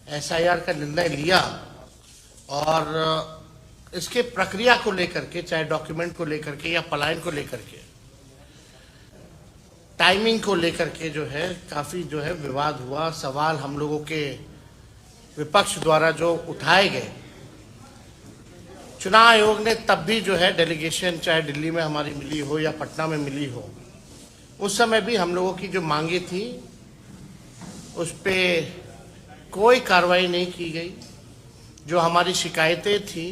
SIR का निर्णय लिया और इसके प्रक्रिया को लेकर के, चाहे डॉक्यूमेंट को लेकर के या पलायन को लेकर के, टाइमिंग को लेकर के जो है काफी जो है विवाद हुआ। सवाल हम लोगों के विपक्ष द्वारा जो उठाए गए, चुनाव आयोग ने तब भी जो है डेलीगेशन चाहे दिल्ली में हमारी मिली हो या पटना में मिली हो, उस समय भी हम लोगों की जो मांगे थी उस पे कोई कार्रवाई नहीं की गई। जो हमारी शिकायतें थी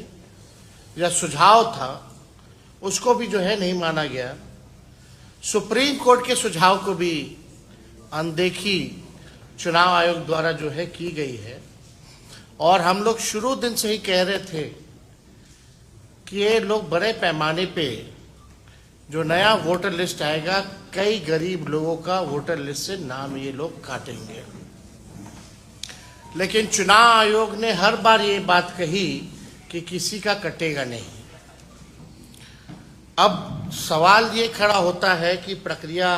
या सुझाव था उसको भी जो है नहीं माना गया। सुप्रीम कोर्ट के सुझाव को भी अनदेखी चुनाव आयोग द्वारा जो है की गई है। और हम लोग शुरू दिन से ही कह रहे थे कि ये लोग बड़े पैमाने पे जो नया वोटर लिस्ट आएगा, कई गरीब लोगों का वोटर लिस्ट से नाम ये लोग काटेंगे। लेकिन चुनाव आयोग ने हर बार ये बात कही कि किसी का कटेगा नहीं। अब सवाल ये खड़ा होता है कि प्रक्रिया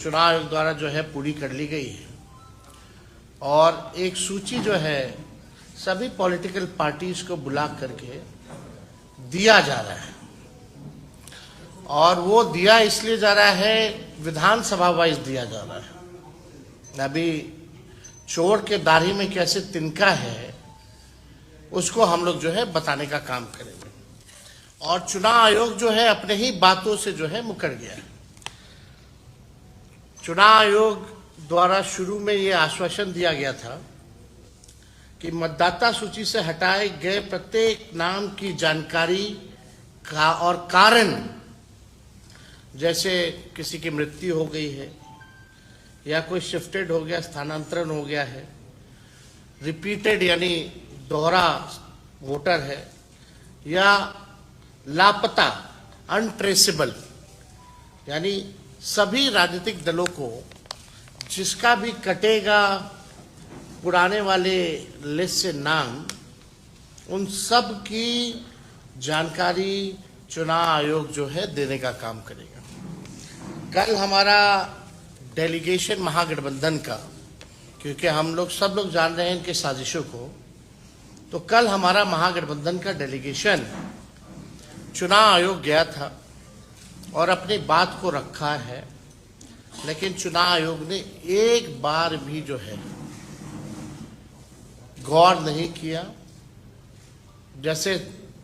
चुनाव आयोग द्वारा जो है पूरी कर ली गई है और एक सूची जो है सभी पॉलिटिकल पार्टीज को बुला करके दिया जा रहा है। और वो दिया इसलिए जा रहा है, विधानसभा वाइज दिया जा रहा है। अभी चोर के दाढ़ी में कैसे तिनका है उसको हम लोग जो है बताने का काम करेंगे। और चुनाव आयोग जो है अपने ही बातों से जो है मुकर गया है। चुनाव आयोग द्वारा शुरू में ये आश्वासन दिया गया था कि मतदाता सूची से हटाए गए प्रत्येक नाम की जानकारी का और कारण, जैसे किसी की मृत्यु हो गई है या कोई शिफ्टेड हो गया, स्थानांतरण हो गया है, रिपीटेड यानी दोहरा वोटर है, या लापता अनट्रेसेबल, यानी सभी राजनीतिक दलों को जिसका भी कटेगा पुराने वाले लिस्ट से नाम, उन सब की जानकारी चुनाव आयोग जो है देने का काम करेगा। कल हमारा डेलीगेशन महागठबंधन का, क्योंकि हम लोग सब लोग जान रहे हैं इनके साजिशों को, तो कल हमारा महागठबंधन का डेलीगेशन चुनाव आयोग गया था और अपनी बात को रखा है। लेकिन चुनाव आयोग ने एक बार भी जो है गौर नहीं किया। जैसे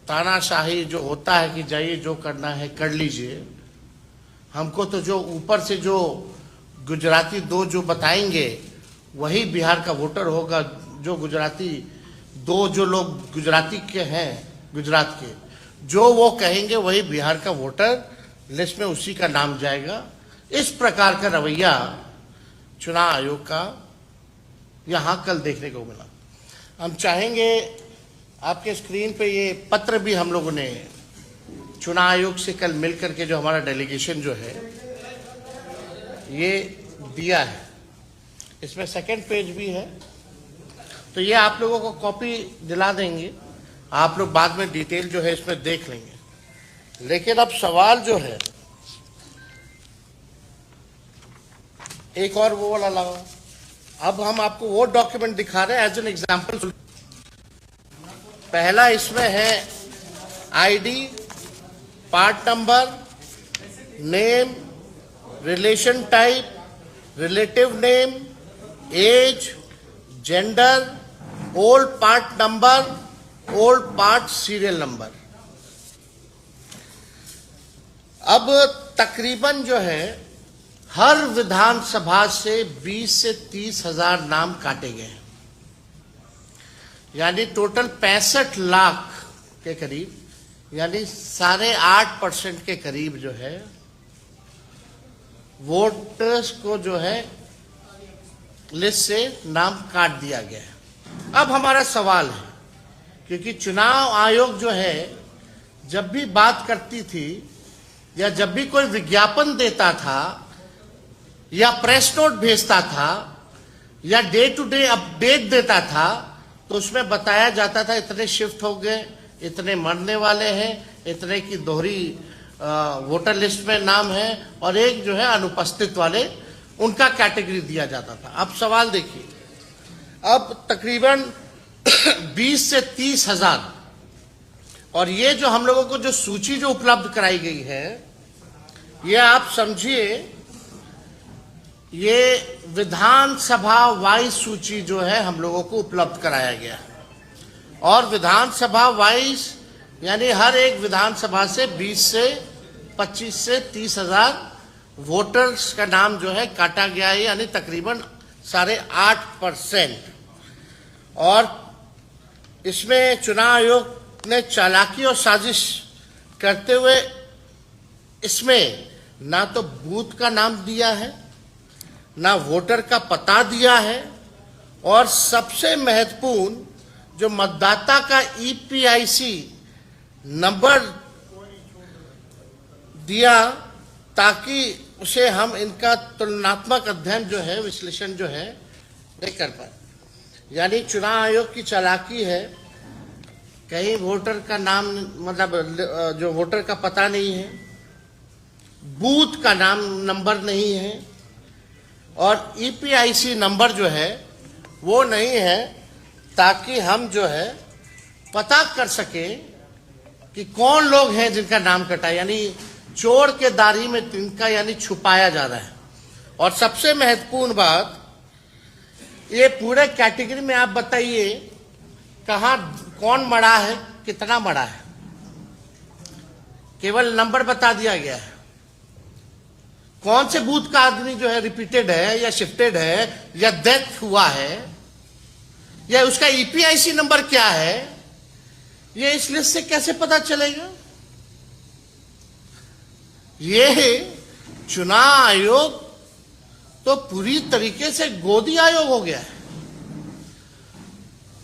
तानाशाही जो होता है कि जाइए जो करना है कर लीजिए, हमको तो जो ऊपर से जो गुजराती दो जो बताएंगे वही बिहार का वोटर होगा। जो गुजराती दो जो लोग गुजराती के हैं, गुजरात के, जो वो कहेंगे वही बिहार का वोटर लिस्ट में उसी का नाम जाएगा। इस प्रकार का रवैया चुनाव आयोग का यहां कल देखने को मिला। हम चाहेंगे आपके स्क्रीन पे ये पत्र भी हम लोगों ने चुनाव आयोग से कल मिलकर के, जो हमारा डेलीगेशन जो है ये दिया है, इसमें सेकंड पेज भी है, तो ये आप लोगों को कॉपी दिला देंगे। आप लोग बाद में डिटेल जो है इसमें देख लेंगे। लेकिन अब सवाल जो है, एक और वो वाला लगा, अब हम आपको वो डॉक्यूमेंट दिखा रहे हैं एज एन एग्जाम्पल। पहला इसमें है ID, part number, name, relation type, relative name, age, gender, old part number, old part serial number. अब तकरीबन जो है हर विधानसभा से 20 से 30 हजार नाम काटे गए, यानी टोटल 65 लाख के करीब, यानी 8.5% के करीब जो है वोटर्स को जो है लिस्ट से नाम काट दिया गया है। अब हमारा सवाल है, क्योंकि चुनाव आयोग जो है जब भी बात करती थी या जब भी कोई विज्ञापन देता था या प्रेस नोट भेजता था या डे टू डे अपडेट देता था, तो उसमें बताया जाता था इतने शिफ्ट हो गए, इतने मरने वाले हैं, इतने की दोहरी वोटर लिस्ट में नाम है, और एक जो है अनुपस्थित वाले, उनका कैटेगरी दिया जाता था। अब सवाल देखिए, अब तकरीबन 20 से 30 हजार, और ये जो हम लोगों को जो सूची जो उपलब्ध कराई गई है, ये आप समझिए ये विधानसभा वाइज सूची जो है हम लोगों को उपलब्ध कराया गया है। और विधानसभा वाइज यानी हर एक विधानसभा से 20 से 25 से 30 हजार वोटर्स का नाम जो है काटा गया है, यानी तकरीबन 8.5%। और इसमें चुनाव आयोग ने चालाकी और साजिश करते हुए इसमें ना तो बूथ का नाम दिया है, ना वोटर का पता दिया है, और सबसे महत्वपूर्ण जो मतदाता का ईपीआईसी नंबर दिया, ताकि उसे हम इनका तुलनात्मक अध्ययन जो है, विश्लेषण जो है नहीं कर पाए। यानी चुनाव आयोग की चालाकी है, कहीं वोटर का नाम मतलब जो वोटर का पता नहीं है, बूथ का नाम नंबर नहीं है, और ईपीआईसी नंबर जो है वो नहीं है, ताकि हम जो है पता कर सके कि कौन लोग हैं जिनका नाम कटा, यानी चोर के दाढ़ी में तिनका, यानी छुपाया जा रहा है। और सबसे महत्वपूर्ण बात, ये पूरे कैटेगरी में आप बताइए कहां कौन मरा है, कितना मरा है, केवल नंबर बता दिया गया है। कौन से बूथ का आदमी जो है रिपीटेड है या शिफ्टेड है या डेथ हुआ है, या उसका ईपीआईसी नंबर क्या है, ये इस लिस्ट से कैसे पता चलेगा? ये चुनाव आयोग तो पूरी तरीके से गोदी आयोग हो गया है,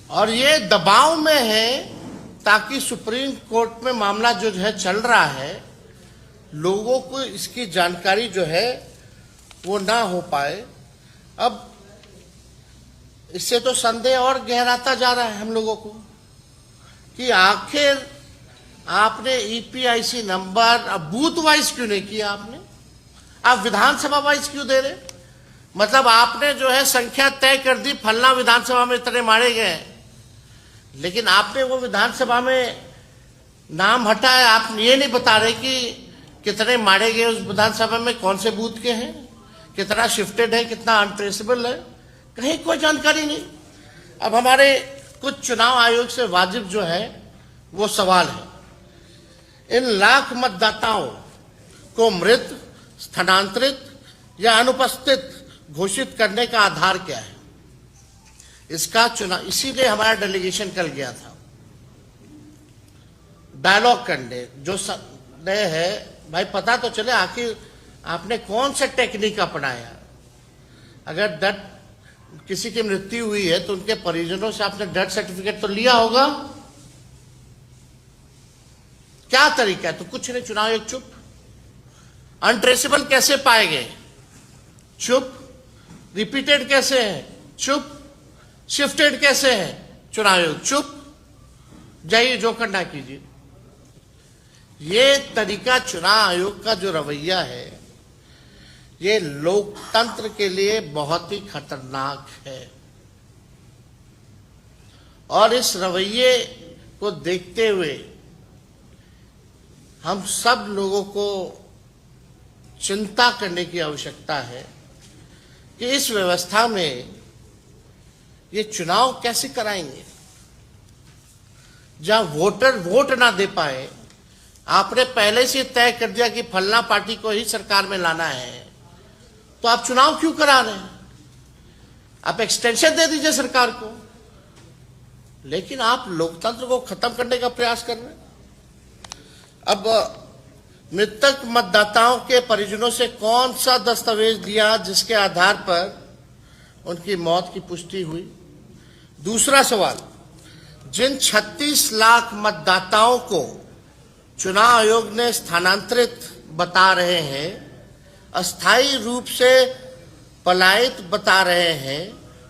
और ये दबाव में है ताकि सुप्रीम कोर्ट में मामला जो है चल रहा है, लोगों को इसकी जानकारी जो है वो ना हो पाए। अब इससे तो संदेह और गहराता जा रहा है हम लोगों को कि आखिर आपने ईपीआईसी नंबर अब बूथ वाइज क्यों नहीं किया, आपने आप विधानसभा वाइज क्यों दे रहे? मतलब आपने जो है संख्या तय कर दी, फलना विधानसभा में इतने मारे गए, लेकिन आपने वो विधानसभा में नाम हटाया, आप ये नहीं बता रहे कि कितने मारे गए उस विधानसभा में, कौन से बूथ के हैं, कितना शिफ्टेड है, कितना अनट्रेसेबल है, कहीं कोई जानकारी नहीं। अब हमारे कुछ चुनाव आयोग से वाजिब जो है वो सवाल है, इन लाख मतदाताओं को मृत, स्थानांतरित या अनुपस्थित घोषित करने का आधार क्या है? इसका चुनाव, इसीलिए हमारा डेलीगेशन कल गया था डायलॉग करने, जो नए है भाई पता तो चले आखिर आपने कौन सा टेक्निक अपनाया। अगर डेथ किसी की मृत्यु हुई है तो उनके परिजनों से आपने डेथ सर्टिफिकेट तो लिया होगा, क्या तरीका है? तो कुछ नहीं, चुनाव आयोग चुप। अनट्रेसेबल कैसे पाए गए? चुप। रिपीटेड कैसे है? चुप। शिफ्टेड कैसे है? चुनाव आयोग चुप। जाइए जो करना कीजिए। ये तरीका चुनाव आयोग का जो रवैया है, ये लोकतंत्र के लिए बहुत ही खतरनाक है, और इस रवैये को देखते हुए हम सब लोगों को चिंता करने की आवश्यकता है कि इस व्यवस्था में ये चुनाव कैसे कराएंगे जहां वोटर वोट ना दे पाए। आपने पहले से तय कर दिया कि फलना पार्टी को ही सरकार में लाना है, तो आप चुनाव क्यों करा रहे हैं? आप एक्सटेंशन दे दीजिए सरकार को, लेकिन आप लोकतंत्र को खत्म करने का प्रयास कर रहे हैं। अब मृतक मतदाताओं के परिजनों से कौन सा दस्तावेज दिया जिसके आधार पर उनकी मौत की पुष्टि हुई? दूसरा सवाल, जिन 36 लाख मतदाताओं को चुनाव आयोग ने स्थानांतरित बता रहे हैं, अस्थायी रूप से पलायित बता रहे हैं,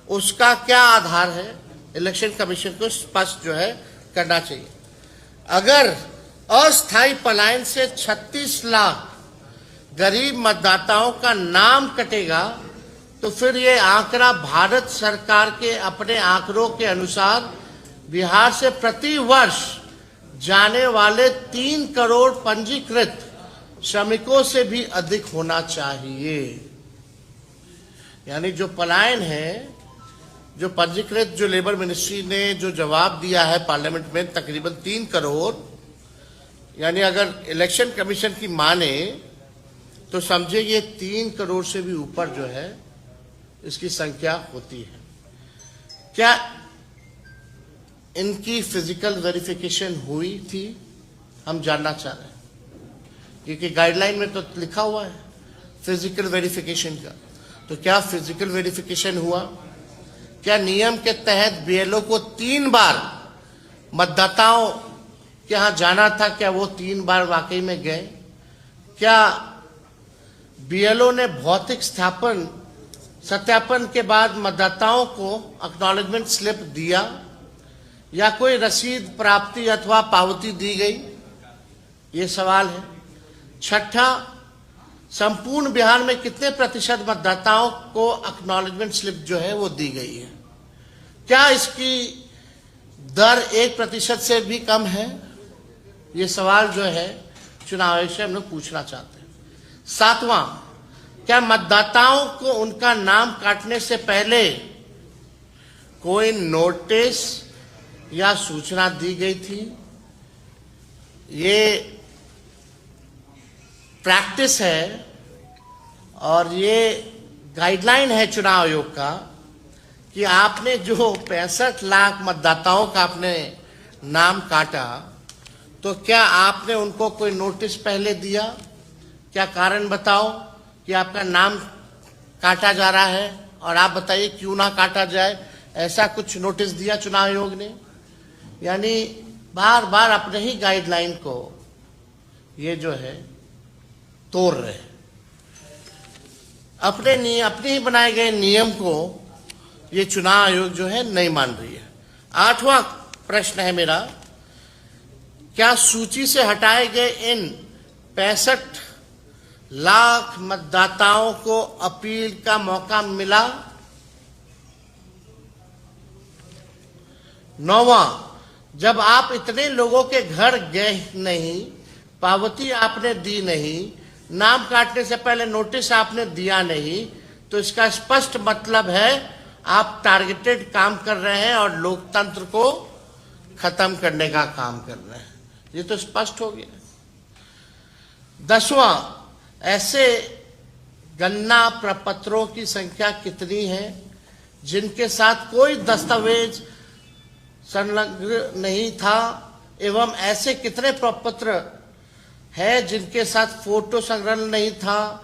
उसका क्या आधार है? इलेक्शन कमीशन को स्पष्ट जो है करना चाहिए। अगर अस्थायी पलायन से 36 लाख गरीब मतदाताओं का नाम कटेगा तो फिर ये आंकड़ा भारत सरकार के अपने आंकड़ों के अनुसार बिहार से प्रति वर्ष जाने वाले 3 करोड़ पंजीकृत श्रमिकों से भी अधिक होना चाहिए। यानी जो पलायन है, जो पंजीकृत, जो लेबर मिनिस्ट्री ने जो जवाब दिया है पार्लियामेंट में, तकरीबन 3 करोड़, यानी अगर इलेक्शन कमीशन की माने तो समझे ये 3 करोड़ से भी ऊपर जो है इसकी संख्या होती है। क्या इनकी फिजिकल वेरिफिकेशन हुई थी? हम जानना चाह रहे हैं, क्योंकि गाइडलाइन में तो लिखा हुआ है फिजिकल वेरिफिकेशन का। तो क्या फिजिकल वेरिफिकेशन हुआ? क्या नियम के तहत बीएलओ को 3 बार मतदाताओं के यहां जाना था? क्या वो 3 बार वाकई में गए? क्या बीएलओ ने भौतिक सत्यापन के बाद मतदाताओं को एक्नॉलेजमेंट स्लिप दिया, या कोई रसीद प्राप्ति अथवा पावती दी गई? ये सवाल है। छठा, संपूर्ण बिहार में कितने प्रतिशत मतदाताओं को एक्नॉलेजमेंट स्लिप जो है वो दी गई है? क्या इसकी दर 1% से भी कम है? ये सवाल जो है चुनाव आयोग से हम लोग पूछना चाहते हैं। 7वां, क्या मतदाताओं को उनका नाम काटने से पहले कोई नोटिस या सूचना दी गई थी? ये प्रैक्टिस है और ये गाइडलाइन है चुनाव आयोग का कि आपने जो 65 लाख मतदाताओं का आपने नाम काटा, तो क्या आपने उनको कोई नोटिस पहले दिया? क्या कारण बताओ कि आपका नाम काटा जा रहा है, और आप बताइए क्यों ना काटा जाए। ऐसा कुछ नोटिस दिया चुनाव आयोग ने? यानी बार बार अपने ही गाइडलाइन को ये जो है तोड़ रहे हैं। अपने ही बनाए गए नियम को ये चुनाव आयोग जो है नहीं मान रही है। 8वां प्रश्न है मेरा, क्या सूची से हटाए गए इन 65 लाख मतदाताओं को अपील का मौका मिला? 9वां, जब आप इतने लोगों के घर गए नहीं, पावती आपने दी नहीं, नाम काटने से पहले नोटिस आपने दिया नहीं, तो इसका स्पष्ट मतलब है आप टारगेटेड काम कर रहे हैं और लोकतंत्र को खत्म करने का काम कर रहे हैं। ये तो स्पष्ट हो गया। 10वां, ऐसे गणना प्रपत्रों की संख्या कितनी है जिनके साथ कोई दस्तावेज संलग्न नहीं था, एवं ऐसे कितने प्रपत्र है जिनके साथ फोटो संग्रहण नहीं था?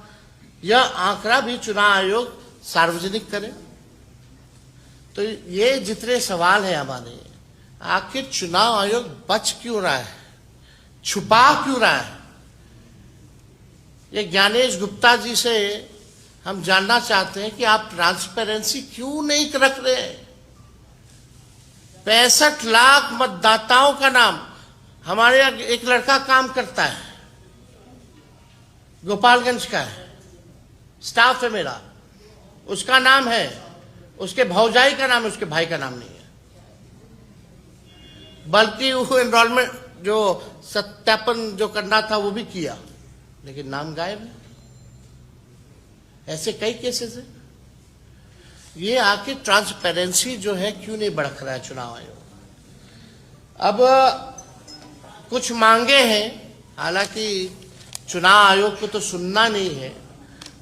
यह आंकड़ा भी चुनाव आयोग सार्वजनिक करे। तो ये जितने सवाल हैं हमारे, आखिर चुनाव आयोग बच क्यों रहा है, छुपा क्यों रहा है? ये ज्ञानेश गुप्ता जी से हम जानना चाहते हैं कि आप ट्रांसपेरेंसी क्यों नहीं रख रहे? 65 लाख मतदाताओं का नाम, हमारे यहाँ एक लड़का काम करता है, गोपालगंज का है, स्टाफ है मेरा, उसका नाम है, उसके भौजाई का नाम है, उसके भाई का नाम नहीं है। बल्कि वो एनरोलमेंट जो सत्यापन जो करना था वो भी किया, लेकिन नाम गायब है। ऐसे कई केसेस है। ये आखिर ट्रांसपेरेंसी जो है क्यों नहीं बढ़ रहा है चुनाव आयोग? अब कुछ मांगे हैं, हालांकि चुनाव आयोग को तो सुनना नहीं है,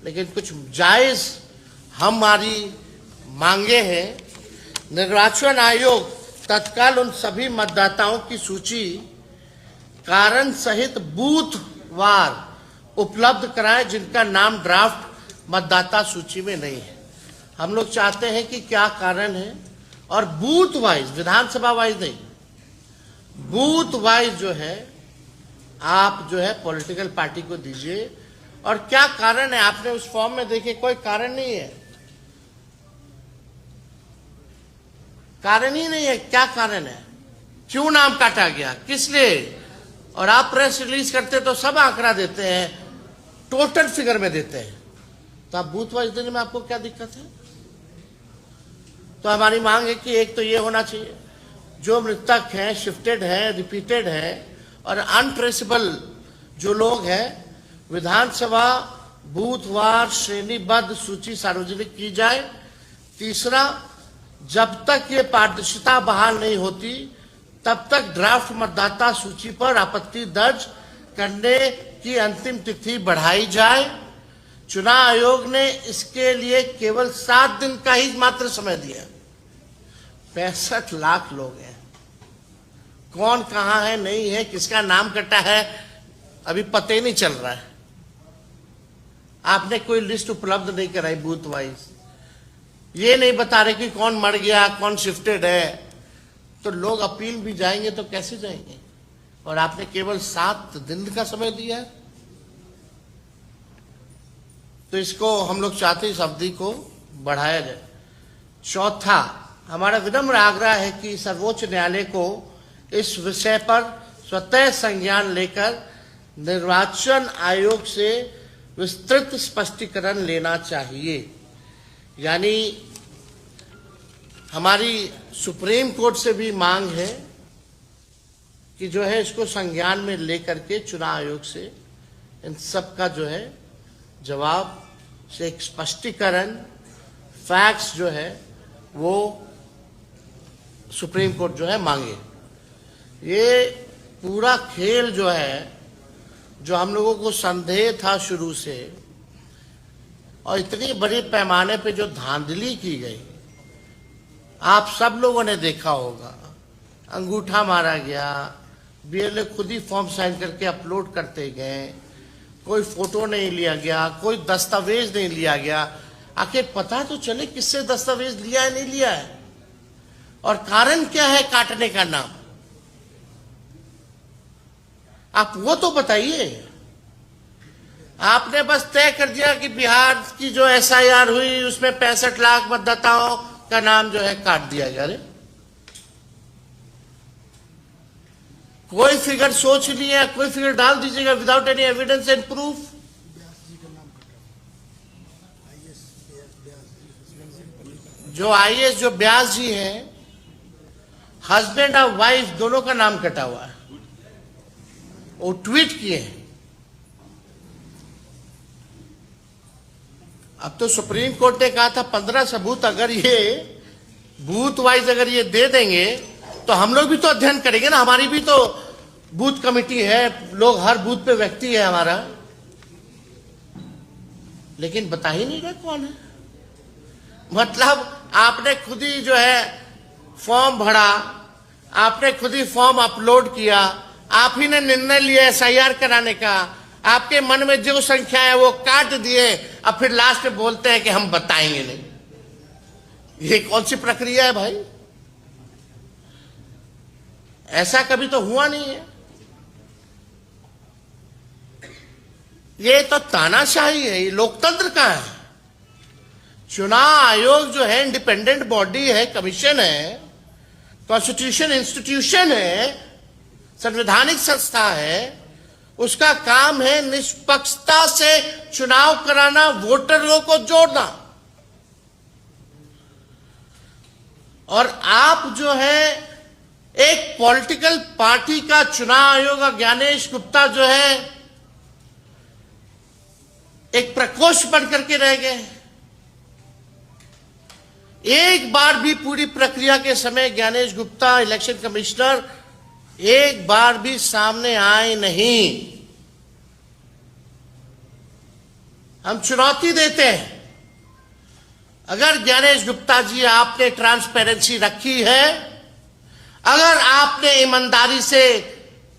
लेकिन कुछ जायज हमारी मांगे हैं। निर्वाचन आयोग तत्काल उन सभी मतदाताओं की सूची कारण सहित बूथवार उपलब्ध कराए जिनका नाम ड्राफ्ट मतदाता सूची में नहीं है। हम लोग चाहते हैं कि क्या कारण है, और बूथ वाइज, विधानसभा वाइज नहीं, बूथ वाइज जो है आप जो है पॉलिटिकल पार्टी को दीजिए। और क्या कारण है, आपने उस फॉर्म में देखे, कोई कारण नहीं है, कारण ही नहीं है। क्या कारण है, क्यों नाम काटा गया, किस लिए? और आप प्रेस रिलीज करते तो सब आंकड़ा देते हैं, टोटल फिगर में देते हैं, तो आप बूथ वाइज देने में आपको क्या दिक्कत है? तो हमारी मांग है कि एक तो ये होना चाहिए, जो मृतक हैं, शिफ्टेड हैं, रिपीटेड हैं और अनट्रेसेबल जो लोग हैं, विधानसभा बूथवार श्रेणीबद्ध सूची सार्वजनिक की जाए। तीसरा, जब तक ये पारदर्शिता बहाल नहीं होती तब तक ड्राफ्ट मतदाता सूची पर आपत्ति दर्ज करने की अंतिम तिथि बढ़ाई जाए। चुनाव आयोग ने इसके लिए केवल 7 दिन का ही मात्र समय दिया। 65 लाख लोग हैं, कौन कहां है, नहीं है, किसका नाम कटा है, अभी पता ही नहीं चल रहा है। आपने कोई लिस्ट उपलब्ध नहीं कराई बूथ वाइज, ये नहीं बता रहे कि कौन मर गया, कौन शिफ्टेड है, तो लोग अपील भी जाएंगे तो कैसे जाएंगे? और आपने केवल 7 दिन का समय दिया है। तो इसको हम लोग चाहते हैं इस अवधि को बढ़ाया जाए। चौथा, हमारा विनम्र आग्रह है कि सर्वोच्च न्यायालय को इस विषय पर स्वतः संज्ञान लेकर निर्वाचन आयोग से विस्तृत स्पष्टीकरण लेना चाहिए। यानी हमारी सुप्रीम कोर्ट से भी मांग है कि जो है इसको संज्ञान में लेकर के चुनाव आयोग से इन सब का जो है जवाब से एक स्पष्टीकरण, फैक्ट्स जो है वो सुप्रीम कोर्ट जो है मांगे। ये पूरा खेल जो है, जो हम लोगों को संदेह था शुरू से, और इतनी बड़ी पैमाने पे जो धांधली की गई, आप सब लोगों ने देखा होगा। अंगूठा मारा गया, बीएलओ खुद ही फॉर्म साइन करके अपलोड करते गए, कोई फोटो नहीं लिया गया, कोई दस्तावेज नहीं लिया गया। आखिर पता तो चले किससे दस्तावेज लिया है, नहीं लिया है, और कारण क्या है काटने का नाम, आप वो तो बताइए। आपने बस तय कर दिया कि बिहार की जो एसआईआर हुई उसमें 65 लाख मतदाताओं का नाम जो है काट दिया गया। अरे कोई फिगर सोच लिया, कोई फिगर डाल दीजिएगा without any evidence and proof. जो आईएएस जो व्यास जी हैं, हस्बैंड और वाइफ दोनों का नाम कटा हुआ है, वो ट्वीट किए हैं। अब तो सुप्रीम कोर्ट ने कहा था 15 सबूत अगर ये बूथ वाइज अगर ये दे देंगे तो हम लोग भी तो अध्ययन करेंगे ना, हमारी भी तो बूथ कमेटी है, लोग हर बूथ पे व्यक्ति है हमारा, लेकिन बता ही नहीं रहे कौन है। मतलब आपने खुद ही जो है फॉर्म भरा, आपने खुद ही फॉर्म अपलोड किया, आप ही ने निर्णय लिया एसआईआर कराने का, आपके मन में जो संख्या है वो काट दिए, अब फिर लास्ट में बोलते हैं कि हम बताएंगे नहीं। ये कौन सी प्रक्रिया है भाई? ऐसा कभी तो हुआ नहीं है। ये तो तानाशाही है, ये लोकतंत्र का है। चुनाव आयोग जो है इंडिपेंडेंट बॉडी है, कमीशन है, कॉन्स्टिट्यूशन इंस्टीट्यूशन है, संवैधानिक संस्था है। उसका काम है निष्पक्षता से चुनाव कराना, वोटरों को जोड़ना। और आप जो है एक पॉलिटिकल पार्टी का चुनाव आयोग, ज्ञानेश गुप्ता जो है एक प्रकोष्ठ बनकर के रह गए। एक बार भी पूरी प्रक्रिया के समय ज्ञानेश गुप्ता इलेक्शन कमिश्नर एक बार भी सामने आए नहीं। हम चुनौती देते हैं, अगर ज्ञानेश गुप्ता जी आपने ट्रांसपेरेंसी रखी है, अगर आपने ईमानदारी से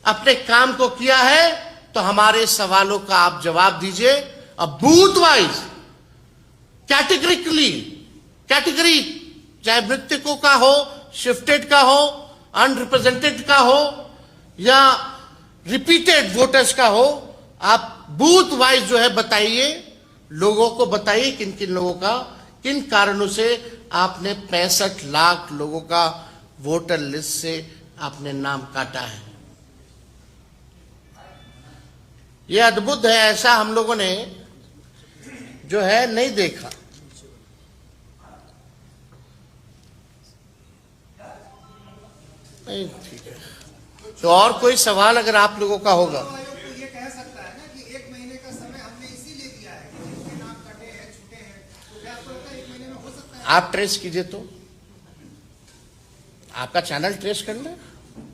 अपने काम को किया है, तो हमारे सवालों का आप जवाब दीजिए। अब बूथ वाइज कैटेगरी चाहे मृतकों का हो, शिफ्टेड का हो, अनरिप्रेजेंटेड का हो या रिपीटेड वोटर्स का हो, आप बूथ वाइज जो है बताइए, लोगों को बताइए किन किन लोगों का, किन कारणों से आपने 65 लाख लोगों का वोटर लिस्ट से आपने नाम काटा है। यह अद्भुत है। ऐसा हम लोगों ने जो है नहीं देखा। नहीं, ठीक है। तो और कोई सवाल अगर आप लोगों का होगा? ये कह सकता है ना कि 1 महीने का समय हमने इसीलिए दिया है कि जिनके नाम कटे हैं, छूटे हैं, तो क्या आपको लगता है 1 महीने में हो सकता है? आप ट्रेस कीजिए, तो आपका चैनल ट्रेस कर ले,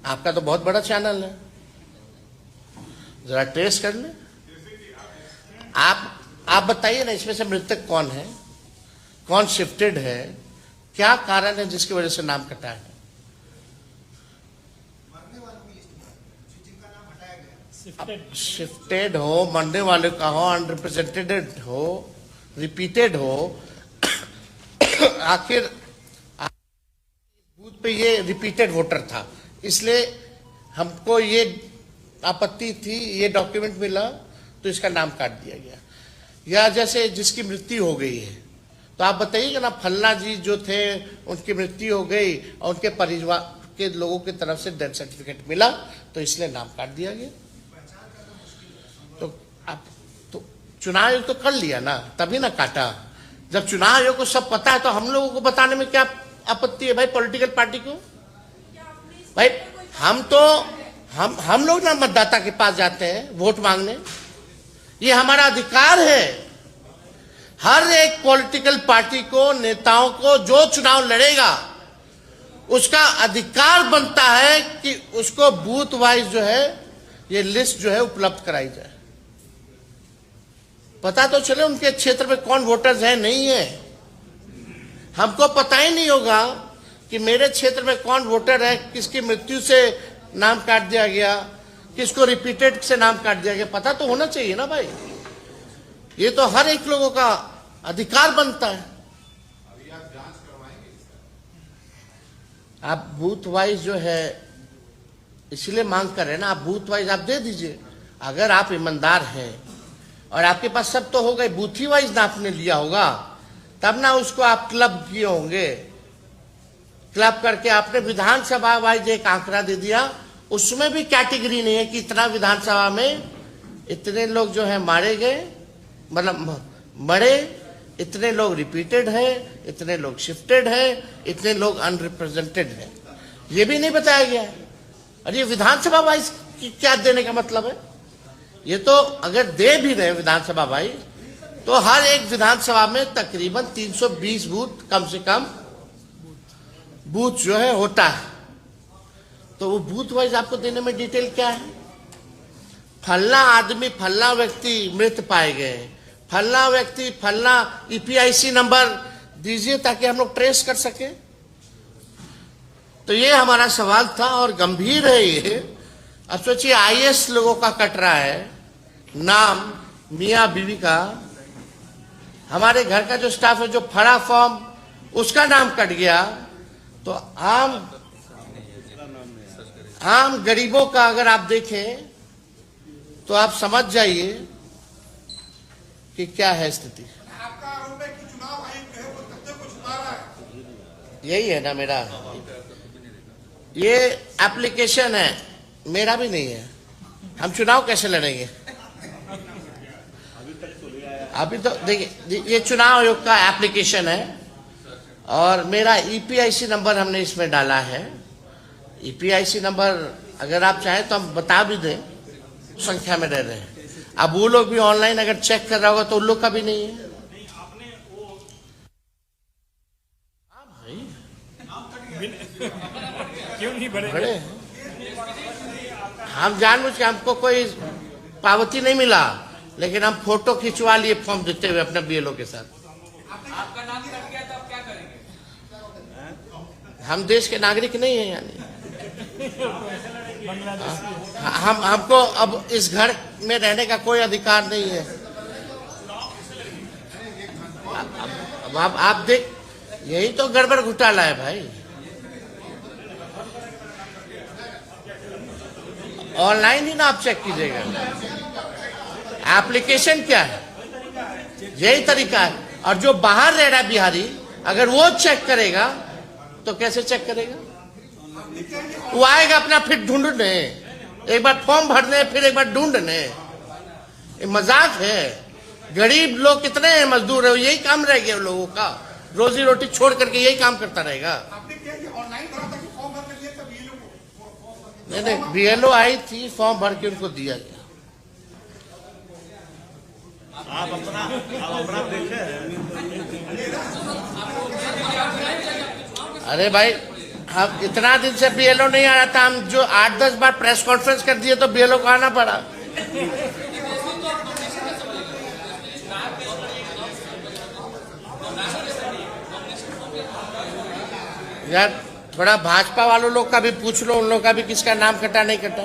आपका तो बहुत बड़ा चैनल है, जरा ट्रेस कर ले। आप बताइए ना, इसमें से मृतक कौन है, कौन शिफ्टेड है, क्या कारण है जिसकी वजह से नाम कटा है? मरने वालों की लिस्ट में जिनका नाम हटाया गया, शिफ्टेड हो, मरने वाले का हो, अनरिप्रेजेंटेड हो, रिपीटेड हो, आखिर बूथ पे ये रिपीटेड वोटर था, इसलिए हमको ये आपत्ति थी, ये डॉक्यूमेंट मिला तो इसका नाम काट दिया गया। या जैसे जिसकी मृत्यु हो गई है, तो आप बताइएगा ना, फल्ला जी जो थे उनकी मृत्यु हो गई और उनके परिवार के लोगों की तरफ से डेथ सर्टिफिकेट मिला, तो इसलिए नाम काट दिया गया। तो आप तो चुनाव आयोग तो कर लिया ना, तभी ना काटा। जब चुनाव आयोग को सब पता है तो हम लोगों को बताने में क्या आपत्ति है भाई? पॉलिटिकल पार्टी को भाई, हम लोग ना मतदाता के पास जाते हैं वोट मांगने, ये हमारा अधिकार है। हर एक पॉलिटिकल पार्टी को, नेताओं को, जो चुनाव लड़ेगा उसका अधिकार बनता है कि उसको बूथ वाइज जो है ये लिस्ट जो है उपलब्ध कराई जाए, पता तो चले उनके क्षेत्र में कौन वोटर्स है, नहीं है। हमको पता ही नहीं होगा कि मेरे क्षेत्र में कौन वोटर है, किसकी मृत्यु से नाम काट दिया गया, किसको रिपीटेड से नाम काट दिया गया, पता तो होना चाहिए ना भाई। ये तो हर एक लोगों का अधिकार बनता है। अभी आप जांच करवाएंगे इसका? आप बूथ वाइज जो है इसलिए मांग कर रहे हैं ना, आप बूथ वाइज आप दे दीजिए। अगर आप ईमानदार हैं और आपके पास सब तो होगा, बूथ ही वाइज ना आपने लिया होगा, तब ना उसको आप क्लब किए होंगे। क्लब करके आपने विधानसभा वाइज एक आंकड़ा दे दिया, उसमें भी कैटेगरी नहीं है कि इतना विधानसभा में इतने लोग जो है मारे गए, मतलब मरे, इतने लोग रिपीटेड है, इतने लोग शिफ्टेड है, इतने लोग अनरिप्रेजेंटेड है, ये भी नहीं बताया गया है। और ये विधानसभा वाइज क्या देने का मतलब है? ये तो अगर दे भी रहे विधानसभा वाइज, तो हर एक विधानसभा में तकरीबन 320 बूथ कम से कम बूथ जो है होता है। तो वो बूथ वाइज आपको देने में डिटेल क्या है? फलना आदमी, फलना व्यक्ति मृत पाए गए, फलना व्यक्ति, फलना ईपीआईसी नंबर दीजिए ताकि हम लोग ट्रेस कर सके। तो ये हमारा सवाल था और गंभीर है ये। अब सोचिए आईएएस लोगों का कट रहा है नाम, मियाँ बीवी का, हमारे घर का जो स्टाफ है जो फड़ा फॉर्म उसका नाम कट गया, तो आम गरीबों का अगर आप देखें तो आप समझ जाइए कि क्या है स्थिति। आपका आरोप है कि चुनाव आयोग जो है वो तथ्य को छुपा रहा है। यही है ना मेरा, ये एप्लीकेशन है, मेरा भी नहीं है। हम चुनाव कैसे लड़ेंगे? अभी तो देखिए, ये चुनाव आयोग का एप्लीकेशन है और मेरा ईपीआईसी नंबर हमने इसमें डाला है। ईपीआईसी नंबर अगर आप चाहें तो हम बता भी दें, संख्या में रह रहे हैं। अब वो लोग भी ऑनलाइन अगर चेक कर रहा होगा तो उन लोग का भी नहीं है। हाँ भाई, क्यों नहीं बड़े हैं। हम जानबूझ के, हमको कोई पावती नहीं मिला, लेकिन हम फोटो खिंचवा लिए फॉर्म देते हुए अपने बीएलओ के साथ। आपका नाम कट गया तो आप क्या करेंगे? हम देश के नागरिक नहीं है, यानी हमको अब इस घर में रहने का कोई अधिकार नहीं है। अब आप देख, यही तो गड़बड़ घोटाला है भाई। ऑनलाइन ही ना आप चेक कीजिएगा, एप्लीकेशन क्या है, यही तरीका है। और जो बाहर रह रहा है बिहारी, अगर वो चेक करेगा तो कैसे चेक करेगा? वो आएगा अपना फिर ढूंढने, एक बार फॉर्म भरने, फिर एक बार ढूंढने। ये मजाक है। गरीब लोग कितने हैं, मजदूर है, यही काम रह गया लोगों का, रोजी रोटी छोड़ करके यही काम करता रहेगा। आपने क्या किया, ऑनलाइन भरा था कि फॉर्म भर कर दिया, तब ये लोग नहीं नहीं, बीएलओ आई थी, फॉर्म भर के उनको दिया गया। आप अपना देखें। अरे भाई, हम इतना दिन से बीएलओ नहीं आ रहा था, हम जो 8-10 बार प्रेस कॉन्फ्रेंस कर दिए तो बीएलओ को आना पड़ा। यार थोड़ा भाजपा वालों लोग का भी पूछ लो, उन लोग का भी किसका नाम कटा नहीं कटा।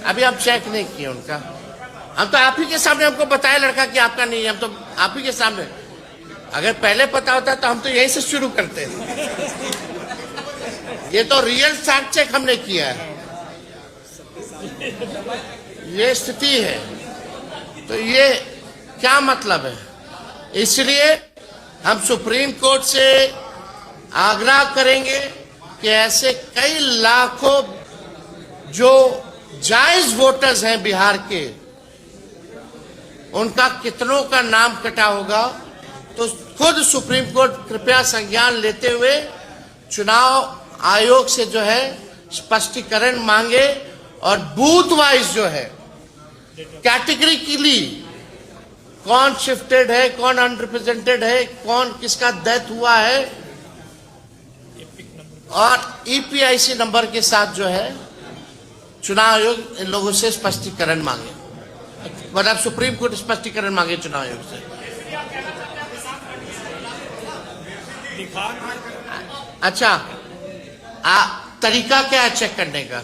अभी हम चेक नहीं किए उनका, हम तो आप ही के सामने हमको बताया लड़का कि आपका नहीं है, हम तो आप ही के सामने। अगर पहले पता होता तो हम तो यहीं से शुरू करते। ये तो रियल फैक्ट चेक हमने किया है, ये स्थिति है, तो ये क्या मतलब है। इसलिए हम सुप्रीम कोर्ट से आग्रह करेंगे कि ऐसे कई लाखों जो जायज वोटर्स हैं बिहार के, उनका कितनों का नाम कटा होगा, तो खुद सुप्रीम कोर्ट कृपया संज्ञान लेते हुए चुनाव आयोग से जो है स्पष्टीकरण मांगे और बूथ वाइज जो है कैटेगरिकली कौन शिफ्टेड है, कौन अनरिप्रेजेंटेड है, कौन किसका डेथ हुआ है, और ईपीआईसी नंबर के साथ जो है चुनाव आयोग इन लोगों से स्पष्टीकरण मांगे, मतलब सुप्रीम कोर्ट स्पष्टीकरण मांगे चुनाव आयोग से। अच्छा, तरीका क्या है चेक करने का?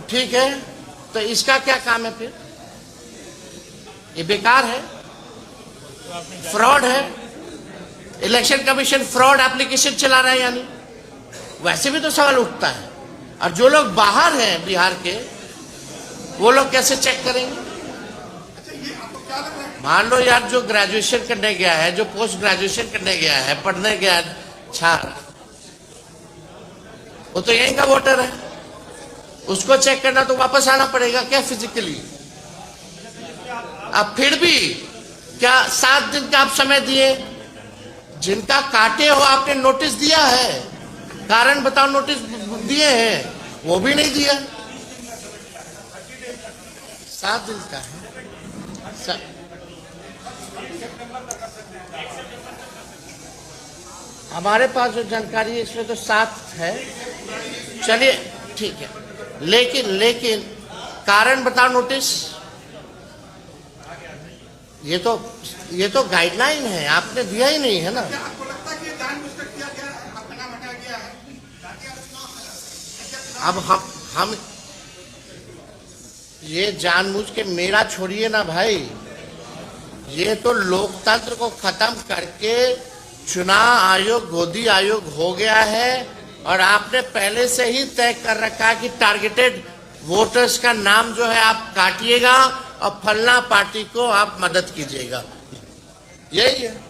ठीक है, तो इसका क्या काम है फिर? ये बेकार है, फ्रॉड है। इलेक्शन कमीशन फ्रॉड एप्लीकेशन चला रहा है, यानी वैसे भी तो सवाल उठता है। और जो लोग बाहर हैं बिहार के, वो लोग कैसे चेक करेंगे? मान लो यार, जो ग्रेजुएशन करने गया है, जो पोस्ट ग्रेजुएशन करने गया है, पढ़ने गया है छात्र, वो तो यहीं का वोटर है, उसको चेक करना तो वापस आना पड़ेगा क्या फिजिकली? अब फिर भी क्या 7 दिन का आप समय दिए? जिनका काटे हो आपने नोटिस दिया है, कारण बताओ नोटिस दिए हैं, वो भी नहीं दिया। 7 दिन का है। हमारे पास जो जानकारी है इसमें तो 7 है, चलिए ठीक है, लेकिन कारण बताओ नोटिस। ये तो गाइडलाइन है, आपने दिया ही नहीं है ना। क्या आपको लगता है कि ये जानबूझकर किया गया है, आपका नाम हटाया गया है? अब हम ये जानबूझ के मेरा छोड़िए ना भाई, ये तो लोकतंत्र को खत्म करके चुनाव आयोग गोदी आयोग हो गया है, और आपने पहले से ही तय कर रखा है कि टारगेटेड वोटर्स का नाम जो है आप काटिएगा और फलना पार्टी को आप मदद कीजिएगा, यही है।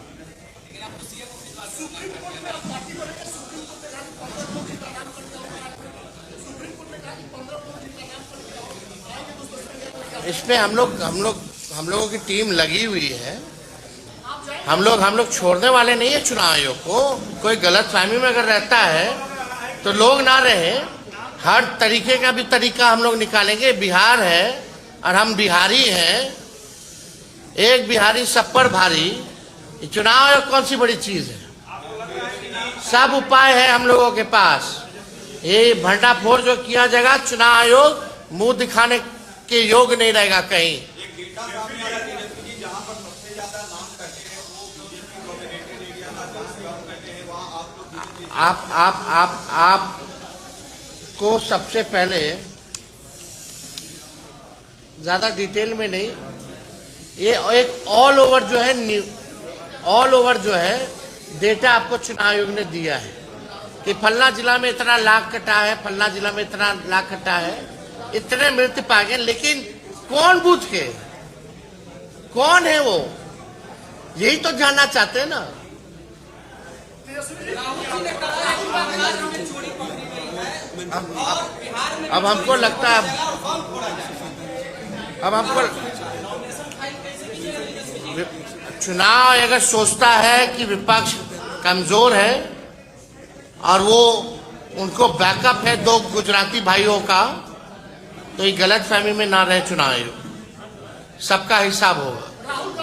इसमें हम लोगों की टीम लगी हुई है। हम लोग छोड़ने वाले नहीं है चुनाव आयोग को। कोई गलतफहमी में अगर रहता है तो लोग ना रहे, हर तरीके का भी तरीका हम लोग निकालेंगे। बिहार है और हम बिहारी हैं, एक बिहारी सब पर भारी। चुनाव आयोग कौन सी बड़ी चीज है? सब उपाय है हम लोगों के पास। ये भंडाफोड़ जो किया जाएगा, चुनाव आयोग मुंह दिखाने के योग नहीं रहेगा कहीं। आप को सबसे पहले ज्यादा डिटेल में नहीं, ये एक ऑल ओवर जो है डेटा आपको चुनाव आयोग ने दिया है कि फलना जिला में इतना लाख कटा है, फलना जिला में इतना लाख कटा है, इतने मृत्यु पा गए। लेकिन कौन बूथ के कौन है वो, यही तो जानना चाहते हैं ना। अब हमको लगता है अब हमको चुनाव अगर सोचता है कि विपक्ष कमजोर है और वो उनको बैकअप है दो गुजराती भाइयों का, तो ये गलत फहमी में ना रहे। चुनाव आयोग सबका हिसाब होगा।